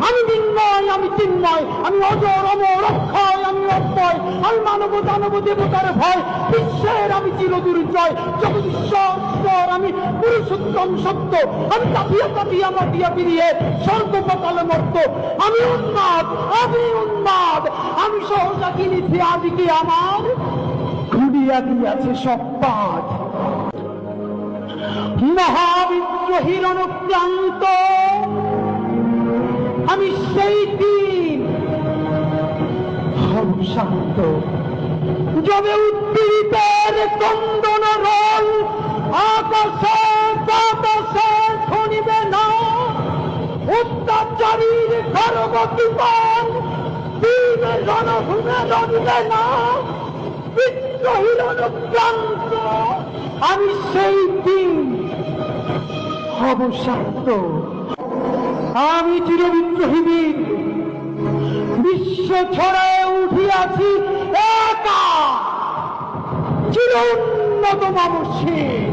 আমি চিন্ময়, আমি চিন্ময়, আমি অজর অমর অক্ষয়, আমি অক্ষয়, আমি মানব দানব দেবতার ভয়, বিশ্বের আমি চিরদুর্জয়, জগদীশ্বর আমি পুরুষোত্তম সত্য, আমি কাঁপিয়া কাঁপিয়া মাটিয়া ফিরিয়ে স্বর্গ পাতালে মর্ত, আমি উন্মাদ, আমি উন্মাদ, আমি সহজা কিনেছি আজকে আমার ঘুরিয়া দিয়াছে সব পাঠ। মহাবিদ্রোহীর অনুক্রান্ত আমি সেই দিন হব শান্ত, যবে উদ্দীপিতের কন্দন রোল আকাশে বাতাসে শুনিবে না, অত্যাচারীর খড়গতিপন দিনে রণভূমে রণিবে না। বিদ্রোহীর অনুক্রান্ত আমি সেই দিন হব শান্ত। আমি চিরবিদ্রোহী বীর, বিশ্ব ছড়ায় উঠিয়াছি একা, চির উন্নত মানুষের